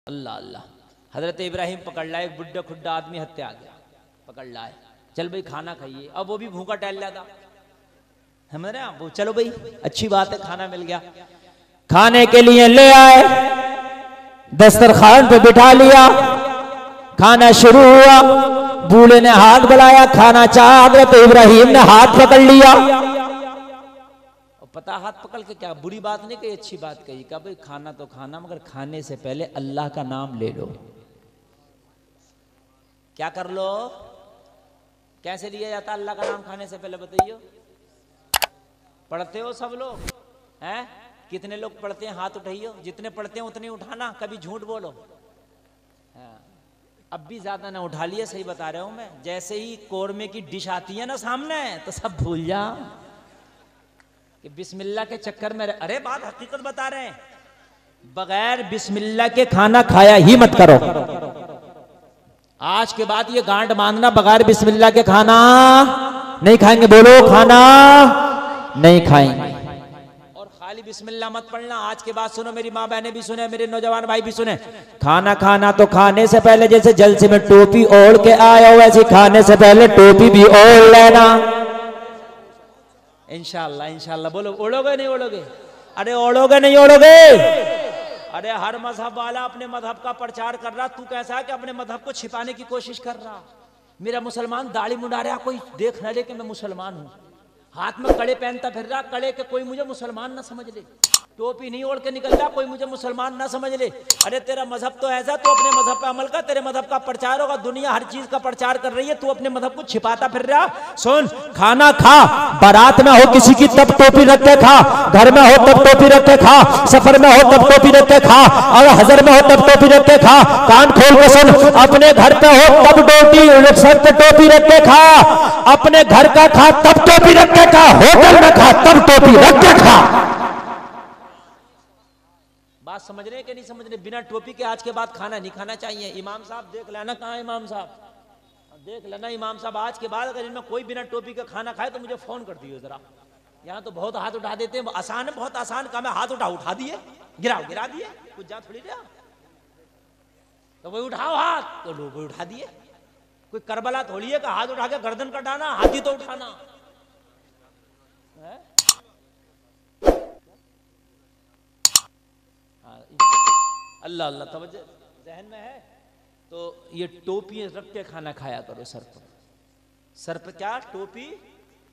अल्लाह अल्लाह। हजरत इब्राहिम पकड़ लाए, एक बुढ़ा खुड्डा आदमी हत्या आ गया, पकड़ लाए, चल भाई खाना खाइए। अब वो भी भूखा टहल रहा था, हमारे वो चलो भाई अच्छी बात है खाना मिल गया। खाने के लिए ले आए, दस्तरखान पे बिठा लिया, खाना शुरू हुआ। बूढ़े ने हाथ बढ़ाया, खाना चाहा, हजरत इब्राहिम ने हाथ पकड़ लिया। पता हाथ पकड़ के क्या बुरी बात नहीं कही, अच्छी बात कही, कहा भाई खाना तो खाना मगर खाने से पहले अल्लाह का नाम ले लो। क्या कर लो? कैसे लिया जाता अल्लाह का नाम खाने से पहले बताइए? पढ़ते हो सब लोग हैं? कितने लोग पढ़ते हैं हाथ उठाइए, जितने पढ़ते हैं उतने उठाना, कभी झूठ बोलो। अब भी ज्यादा ना उठा लिए, सही बता रहा हूं मैं। जैसे ही कोरमे की डिश आती है ना सामने तो सब भूल जाओ कि बिस्मिल्लाह के चक्कर में। अरे बात हकीकत बता रहे हैं, बगैर बिस्मिल्लाह के खाना खाया ही मत करो। आज के बाद ये गांठ बांधना, बगैर बिस्मिल्लाह के खाना नहीं खाएंगे। बोलो खाना नहीं खाएंगे। और खाली बिस्मिल्लाह मत पढ़ना। आज के बाद सुनो, मेरी माँ बहनें भी सुने, मेरे नौजवान भाई भी सुने, खाना खाना तो खाने से पहले जैसे जलसे में टोपी ओढ़ के आया हो वैसे खाने से पहले टोपी भी ओढ़ लेना। इंशाअल्लाह इंशाअल्लाह। बोलो ओढ़ोगे नहीं ओढ़ोगे? अरे ओढ़ोगे नहीं ओढ़ोगे? अरे हर मजहब वाला अपने मजहब का प्रचार कर रहा, तू कैसा है कि अपने मजहब को छिपाने की कोशिश कर रहा। मेरा मुसलमान दाढ़ी मुंडा रहा, कोई देख न ले कि मैं मुसलमान हूं। हाथ में कड़े पहनता फिर रहा, कड़े के कोई मुझे मुसलमान ना समझ ले। टोपी नहीं ओढ़ के निकल रहा, कोई मुझे मुसलमान ना समझ ले। अरे तेरा मजहब तो ऐसा, तो अपने मजहब पे अमल का, तेरे मजहब का प्रचार होगा। दुनिया हर चीज का प्रचार कर रही है, तू अपने मजहब को छिपाता फिर रहा। सुन, खाना खा, बारात में हो किसी की तब टोपी रख के खा, घर में हो तब टोपी रख के खा, सफर में हो तब टोपी रख के खा, और हजर में हो तब टोपी रख के खा। कान खोल के सुन, अपने घर पे हो तब टोपी रख के खा, अपने घर का खा तब टोपी रख के खा, होटल में खा तब टोपी रख के खा। बात समझ रहे कि नहीं समझ रहे? बिना टोपी के आज के बाद खाना नहीं खाना चाहिए। इमाम साहब देख लेना, कहाँ है इमाम साहब? देख लेना इमाम साहब, आज के बाद अगर इनमें कोई बिना टोपी का खाना खाए तो मुझे फोन कर दियो जरा। यहाँ तो बहुत हाथ उठा देते हैं, आसान है, बहुत आसान काम है। हाथ उठा दिए, गिरा दिए, कुछ जा थोड़ी रहा तो वही उठाओ हाथ, तो लोग वही उठा दिए। कोई करबला थोड़ी है कि हाथ उठा के गर्दन कटाना, हाथी तो उठाना है। अल्लाह अल्लाह, तवज्जो जहन में है तो ये टोपी रख के खाना खाया करो। सर पे क्या टोपी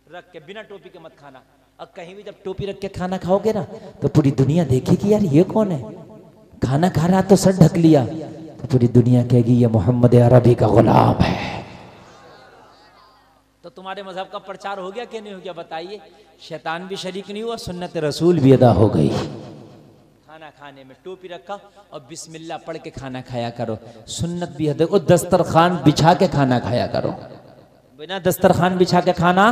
रख के, बिना टोपी के मत खाना। अब कहीं भी जब टोपी रख के खाना खाओगे ना तो पूरी दुनिया देखेगी यार ये कौन है, खाना खा रहा तो सर ढक लिया, तो पूरी दुनिया कहेगी ये मोहम्मद अरबी का गुलाम है। तो तुम्हारे मजहब का प्रचार हो गया कि नहीं हो गया बताइए? शैतान भी शरीक नहीं हुआ, सुन्नत रसूल भी अदा हो गई। खाना खाने में टोपी रखा और बिस्मिल्लाह पढ़ के खाना खाया करो। सुन्नत भी है, देखो दस्तरखान बिछा के खाना खाया करो, बिना दस्तरखान बिछा के खाना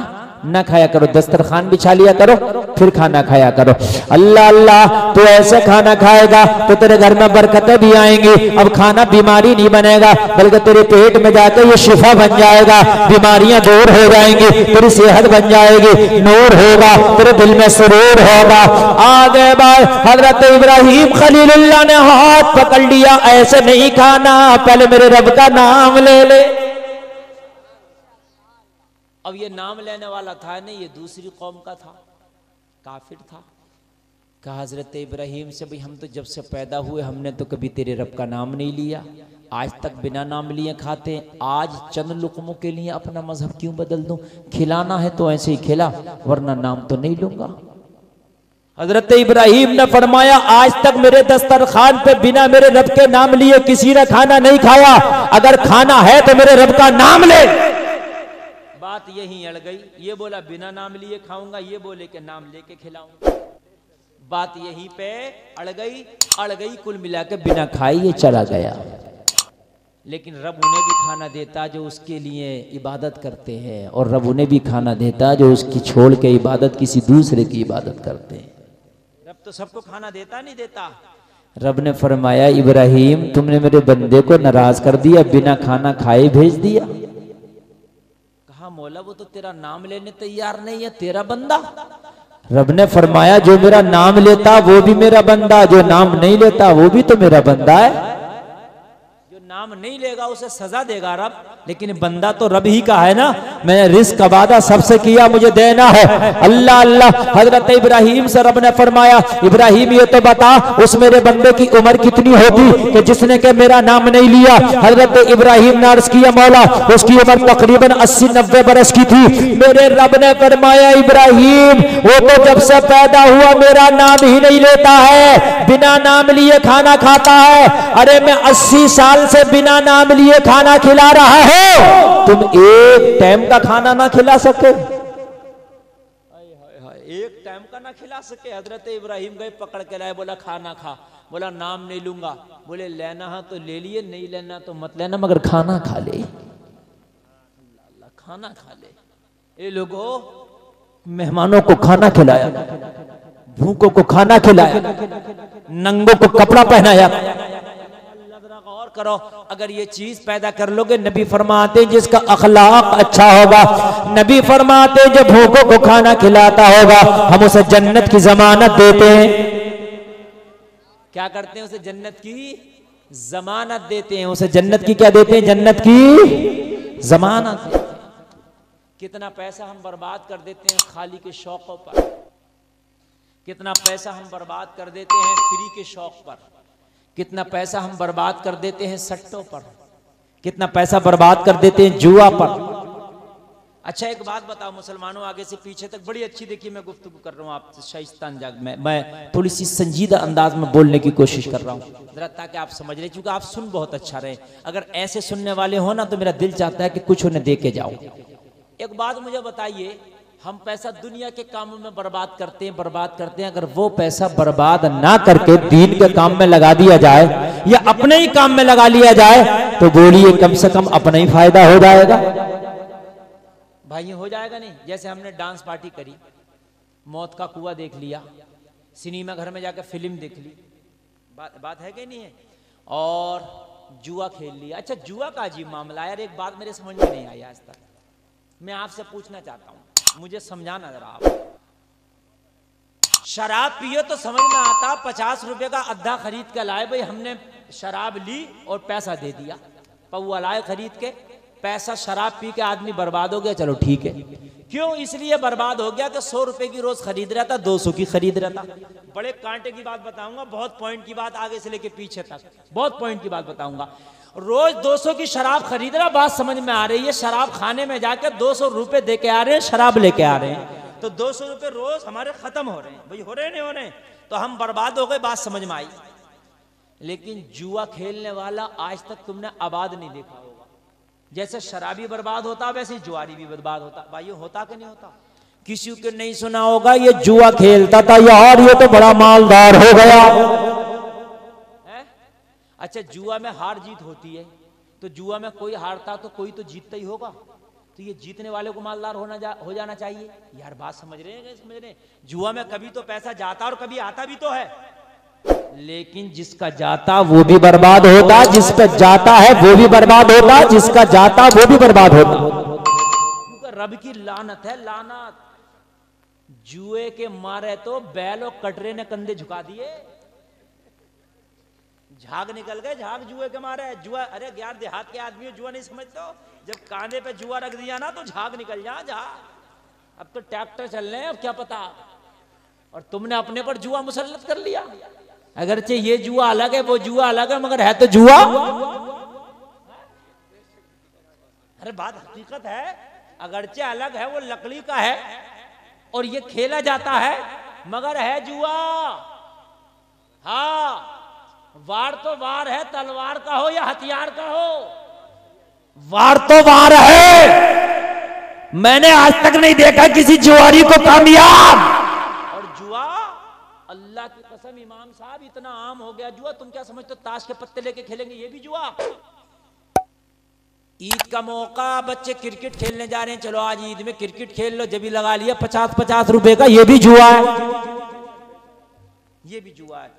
ना खाया करो। दस्तरखान बिछा लिया करो फिर खाना खाया करो। अल्लाह अल्लाह, तू ऐसे खाना खाएगा तो तेरे घर में बरकतें भी आएंगी। अब खाना बीमारी नहीं बनेगा बल्कि तेरे पेट में जाकर ये शिफा बन जाएगा, बीमारियां दूर हो जाएंगी, तेरी सेहत बन जाएगी, नूर होगा, तेरे दिल में सुरूर होगा। आगे बढ़, हजरत इब्राहिम खलीलुल्लाह ने हाथ पकड़ लिया, ऐसे नहीं खाना, पहले मेरे रब का नाम ले ले। अब ये नाम लेने वाला था नहीं, ये दूसरी कौम का था, काफिर था। कहा हजरत इब्राहिम से, भाई हम तो जब से पैदा हुए हमने तो कभी तेरे रब का नाम नहीं लिया, आज तक बिना नाम लिए खाते हैं, आज चंद लुकमों के लिए अपना मजहब क्यों बदल दूं? खिलाना है तो ऐसे ही खिला, वरना नाम तो नहीं लूंगा। हजरत इब्राहिम ने फरमाया, आज तक मेरे दस्तरखान पे बिना मेरे रब के नाम लिए किसी ने खाना नहीं खाया, अगर खाना है तो मेरे रब का नाम ले। बात यही अड़ गई, ये बोला बिना नाम लिए खाऊंगा, ये बोले कि नाम लेके खिलाऊंगा। बात यहीं पे अड़ गई, कुल मिला के बिना खाए ये चला गया। लेकिन रब उन्हें भी खाना देता जो उसके लिए इबादत करते हैं, और रब उन्हें भी खाना देता जो उसकी छोड़ के इबादत किसी दूसरे की इबादत करते हैं। रब तो सबको खाना देता नहीं देता। रब ने फरमाया, इब्राहिम तुमने मेरे बंदे को नाराज कर दिया, बिना खाना खाए भेज दिया। मौला वो तो तेरा नाम लेने तैयार नहीं है, तेरा बंदा। रब ने फरमाया, जो मेरा नाम लेता वो भी मेरा बंदा, जो नाम नहीं लेता वो भी तो मेरा बंदा है। नाम नहीं लेगा उसे सजा देगा रब, लेकिन बंदा तो रब ही का है ना। मैंने रिस्क का वादा सबसे किया, मुझे देना है। अल्लाह अल्लाह। हजरत इब्राहिम से रब ने फरमाया, इब्राहिम ये तो बता उस मेरे बंदे की उम्र कितनी होगी कि जिसने के मेरा नाम नहीं लिया। हजरत इब्राहिम ने अर्ज किया, मौला उसकी उम्र तकरीबन 80-90 बरस की थी। मेरे रब ने फरमाया, इब्राहिम वो तो जब से पैदा हुआ मेरा नाम ही नहीं लेता है, बिना नाम लिए खाना खाता है। अरे मैं 80 साल से बिना नाम लिए खाना खिला रहा हूं, तुम एक टाइम का खाना ना खिला सके? एक टाइम का ना खिला सके। हजरत इब्राहिम गए, पकड़ के लाए, बोला खाना खा। बोला नाम नहीं लूंगा। बोले लेना है तो ले लिए, नहीं लेना तो मत लेना, मगर खाना खा ले। अल्लाह, खाना खा ले। ये लोगों मेहमानों को खाना खिलाया, भूखों को खाना खिलाया, नंगों को कपड़ा पहनाया। और करो, अगर ये चीज पैदा कर लोगे, नबी फरमाते जिसका अखलाक अच्छा होगा, नबी फरमाते जो भूखों को खाना खिलाता होगा, हम उसे जन्नत की जमानत देते हैं। क्या करते हैं? उसे जन्नत की जमानत देते हैं। उसे जन्नत की क्या देते हैं? जन्नत की जमानत देते हैं। कितना पैसा हम बर्बाद कर देते हैं खाली के शौकों पर, कितना पैसा हम बर्बाद कर देते हैं फ्री के शौक पर, कितना पैसा हम बर्बाद कर देते हैं सट्टों पर, कितना पैसा बर्बाद कर देते हैं जुआ पर। अच्छा एक बात बताओ मुसलमानों, आगे से पीछे तक बड़ी अच्छी देखिए मैं गुफ्तगू कर रहा हूँ आपसे शाइस्ता अंदाज में, मैं थोड़ी सी संजीदा अंदाज में बोलने की कोशिश कर रहा हूँ जरा, ताकि आप समझ रहे, क्योंकि आप सुन बहुत अच्छा रहे। अगर ऐसे सुनने वाले हो ना तो मेरा दिल चाहता है कि कुछ उन्हें दे के जाओ। एक बात मुझे बताइए, हम पैसा दुनिया के कामों में बर्बाद करते हैं, अगर वो पैसा बर्बाद ना करके दीन के काम में लगा दिया जाए या अपने ही काम में लगा लिया जाए, तो बोलिए कम से कम अपना ही फायदा हो जाएगा। भाई हो जाएगा नहीं? जैसे हमने डांस पार्टी करी, मौत का कुआं देख लिया, सिनेमा घर में जाकर फिल्म देख ली, बात है कि नहीं है, और जुआ खेल लिया। अच्छा जुआ का अजीब मामला है यार, एक बात मेरे समझ में नहीं आई आज तक, मैं आपसे पूछना चाहता हूं, मुझे समझाना जरा आप। शराब पियो तो समझ में आता, 50 रुपए का अद्धा खरीद के लाए, भाई हमने शराब ली और पैसा दे दिया, पौवा लाए खरीद के, पैसा शराब पी के आदमी बर्बाद हो गया, चलो ठीक है। क्यों इसलिए बर्बाद हो गया कि 100 रुपए की रोज खरीद रहा था, 200 की खरीद रहा था। बड़े कांटे की बात बताऊंगा, बहुत पॉइंट की बात, आगे से लेके पीछे तक बहुत पॉइंट की बात बताऊंगा। रोज 200 की शराब खरीद रहा, बात समझ में आ रही है, शराब खाने में जाके 200 रुपए दे के आ रहे हैं, शराब लेके आ रहे हैं, तो 200 रुपए रोज हमारे खत्म हो रहे हैं, भाई हो रहे नहीं हो रहे, तो हम बर्बाद हो गए, बात समझ में आई। लेकिन जुआ खेलने वाला आज तक तुमने आबाद नहीं देखा होगा। जैसे शराबी बर्बाद होता वैसे जुआरी भी बर्बाद होता। भाई होता कि नहीं होता? किसी को नहीं सुना होगा ये जुआ खेलता था यार, ये तो बड़ा मालदार हो गया है? अच्छा जुआ में हार जीत होती है, तो जुआ में कोई हारता तो कोई तो जीतता ही होगा, तो ये जीतने वाले को मालदार हो जाना चाहिए यार। बात समझ रहे हैं? समझ रहे हैं? जुआ में कभी तो पैसा जाता और कभी आता भी तो है, लेकिन जिसका जाता वो भी बर्बाद होता, जिसका जाता है वो भी बर्बाद होता, जिसका जाता वो भी बर्बाद होता। क्योंकि रब की लानत है, लानत। जुए के मारे तो बैल और कटरे ने कंधे झुका दिए, झाग निकल गए, झाग जुए के मारे। जुआ, अरे यार देहात के आदमी जुआ नहीं समझते हो, जब कांधे पे जुआ रख दिया ना तो झाग निकल जा। अब तो ट्रैक्टर चल रहे हैं, अब क्या पता, और तुमने अपने पर जुआ मुसल्लत कर लिया। अगरचे ये जुआ अलग है, वो जुआ अलग है, मगर है तो जुआ। अरे बात हकीकत है, अगरचे अलग है, वो लकड़ी का है और ये खेला जाता है, मगर है जुआ। हाँ वार तो वार है, तलवार का हो या हथियार का हो, वार तो वार है। मैंने आज तक नहीं देखा किसी जुआरी को कामयाब। और जुआ अल्लाह की कसम इमाम साहब इतना आम हो गया जुआ, तुम क्या समझते हो ताश के पत्ते लेके खेलेंगे ये भी जुआ? ईद का मौका, बच्चे क्रिकेट खेलने जा रहे हैं, चलो आज ईद में क्रिकेट खेल लो, जब भी लगा लिया 50-50 रुपए का, ये भी जुआ है, ये भी जुआ है।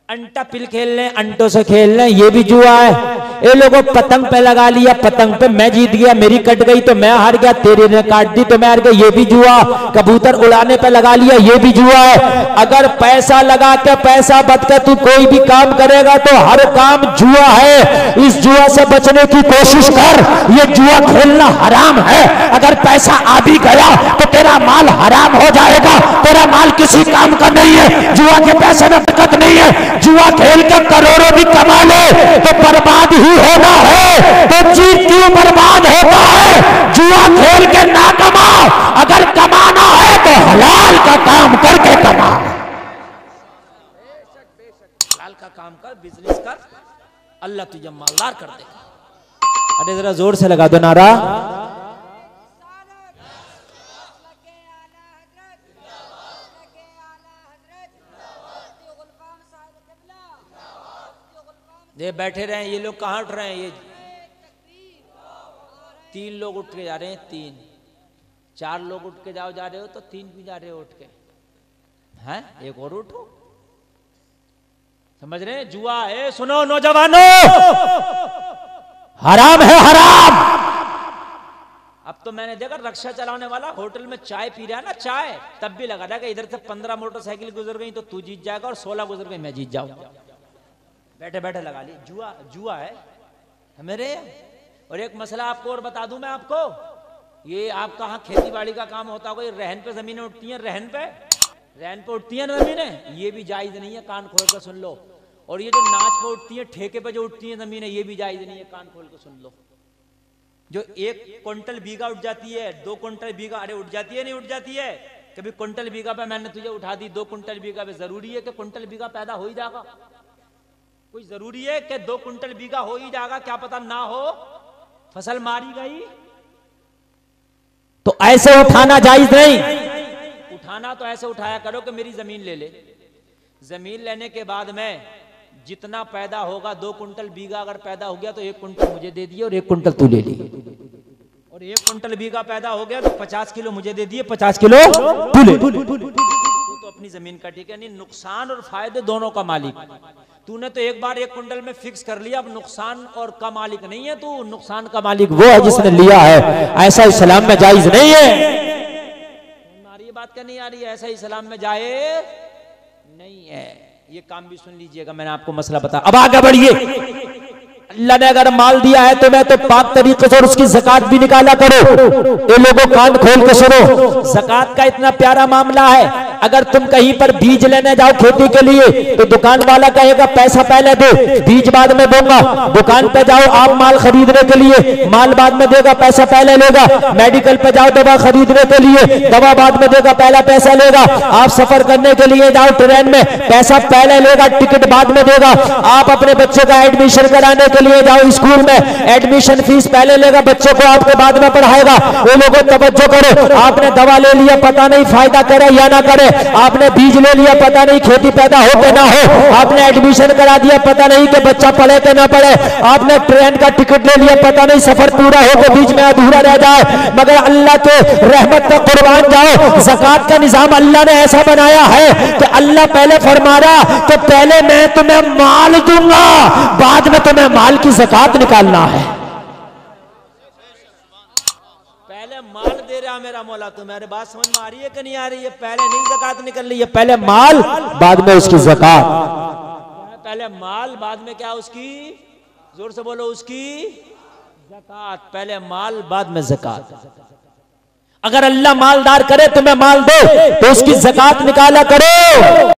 अंटा पिल खेल रहे, अंटों से खेल रहे, ये भी जुआ है। ये लोगों पतंग पे लगा लिया, पतंग पे मैं जीत गया, मेरी कट गई तो मैं हार गया, तेरे ने काट दी तो मैं हार गया, ये भी जुआ। कबूतर उड़ाने पे लगा लिया, ये भी जुआ है। अगर पैसा लगा के पैसा बच के तू कोई भी काम करेगा तो हर काम जुआ है। इस जुआ से बचने की कोशिश कर, ये जुआ खेलना हराम है। अगर पैसा आ भी गया तो तेरा माल हराम हो जाएगा, तेरा माल किसी काम का नहीं है। जुआ के पैसे में बरकत नहीं है। जुआ खेल के करोड़ों भी कमा ले तो बर्बाद ही होना है। तो जीत क्यों बर्बाद होता है? जुआ खेल के ना कमाओ, अगर कमाना है तो हलाल का काम करके कमा। हलाल का काम कर, बिजनेस कर, अल्लाह तुझे मालदार कर देगा। अरे जरा जोर से लगा दो नारा। ये बैठे रहे, ये लोग कहाँ उठ रहे हैं? ये 3 लोग उठ के जा रहे हैं, 3 4 लोग उठ के जा रहे हो तो 3 भी जा रहे हो उठ के, हैं? एक और उठो, समझ रहे हैं? जुआ है, सुनो नौजवानों, हराम है, हराम। अब तो मैंने देखा रक्षा चलाने वाला होटल में चाय पी रहा है ना, चाय, तब भी लगा था कि इधर से 15 मोटरसाइकिल गुजर गई तो तू जीत जाएगा और 16 गुजर गई मैं जीत जाऊंगा। बैठे बैठे लगा ली। जुआ जुआ है मेरे। और एक मसला आपको और बता दूं मैं आपको, ये आप कहाँ खेती बाड़ी का काम होता होगा, ये रहन पे जमीनें उठती हैं, रहन पे उठती हैं जमीनें, ये भी जायज नहीं है, कान खोल कर सुन लो। और ये जो नाच पे उठती है, ठेके पे जो उठती हैं जमीनें, ये भी जायज नहीं है, कान खोल कर सुन लो। जो 1 क्विंटल बीघा उठ जाती है, 2 क्विंटल बीघा, अरे उठ जाती है नहीं उठ जाती है? कभी क्विंटल बीघा पे मैंने तुझे उठा दी, 2 क्विंटल बीघा पे जरूरी है कि क्विंटल बीघा पैदा हो ही जाएगा? कोई जरूरी है कि 2 क्विंटल बीघा हो ही जाएगा? क्या पता ना हो, फसल मारी गई। तो ऐसे उठाना जायज नहीं। उठाना तो ऐसे उठाया करो कि मेरी जमीन ले ले, जमीन लेने के बाद में जितना पैदा होगा, 2 क्विंटल बीघा अगर पैदा हो गया तो 1 क्विंटल मुझे दे दिए और 1 क्विंटल तू ले ली। और 1 क्विंटल बीघा पैदा हो गया तो 50 किलो मुझे दे दिए, 50 किलो तू ले। तो अपनी जमीन का ठीक है नहीं, नुकसान और फायदे दोनों का मालिक। तूने तो एक बार 1 क्विंटल में फिक्स कर लिया, अब नुकसान और का मालिक नहीं है, तू नुकसान का मालिक वो है जिसने लिया है। ऐसा इस्लाम में जायज नहीं है। हमारी बात क्या नहीं आ रही है? ऐसा इस्लाम में जायज नहीं है। ये काम भी सुन लीजिएगा, मैंने आपको मसला बता। अब आगे बढ़िए। अल्लाह ने अगर माल दिया है तो मैं तो पाक तरीके से और उसकी ज़कात भी निकाला करो। ये लोगों कान खोल के सुनो, ज़कात का इतना प्यारा मामला है। अगर तुम कहीं पर बीज लेने जाओ खेती के लिए तो दुकान वाला कहेगा पैसा पहले दो, बीज बाद में दूंगा। दुकान पे जाओ आप माल खरीदने के लिए, माल बाद में देगा, पैसा पहले लेगा। मेडिकल पे जाओ दवा खरीदने के लिए, दवा बाद में देगा, पहला पैसा लेगा। आप सफर करने के लिए जाओ ट्रेन में, पैसा पहले लेगा, टिकट बाद में देगा। आप अपने बच्चे का एडमिशन कराने के लिए जाओ स्कूल में, एडमिशन फीस पहले लेगा, बच्चे को आपके बाद में पढ़ाएगा। वो लोगों तवज्जो करो, आपने दवा ले लिया, पता नहीं फायदा करे या ना करे। आपने बीज ले लिया, पता नहीं खेती पैदा हो के ना हो। आपने एडमिशन करा दिया, पता नहीं कि बच्चा पढ़े के ना पढ़े। आपने ट्रेन का टिकट ले लिया, पता नहीं सफर पूरा हो के बीच में अधूरा रह जाए। मगर अल्लाह के रहमत का कुर्बान जाओ, ज़कात का निजाम अल्लाह ने ऐसा बनाया है कि अल्लाह पहले फरमा रहा कि पहले मैं तुम्हें माल दूंगा, बाद में तुम्हें माल की ज़कात निकालना है। माल दे रहा मेरा मौला, तुम्हारे बात समझ में आ रही है कि नहीं आ रही है? पहले नहीं ज़कात निकल रही है, पहले माल बाद में उसकी ज़कात। पहले माल बाद में क्या उसकी, जोर से बोलो, उसकी ज़कात। पहले माल बाद में ज़कात। अगर अल्लाह मालदार करे तुम्हें माल दे तो उसकी ज़कात निकाला करो।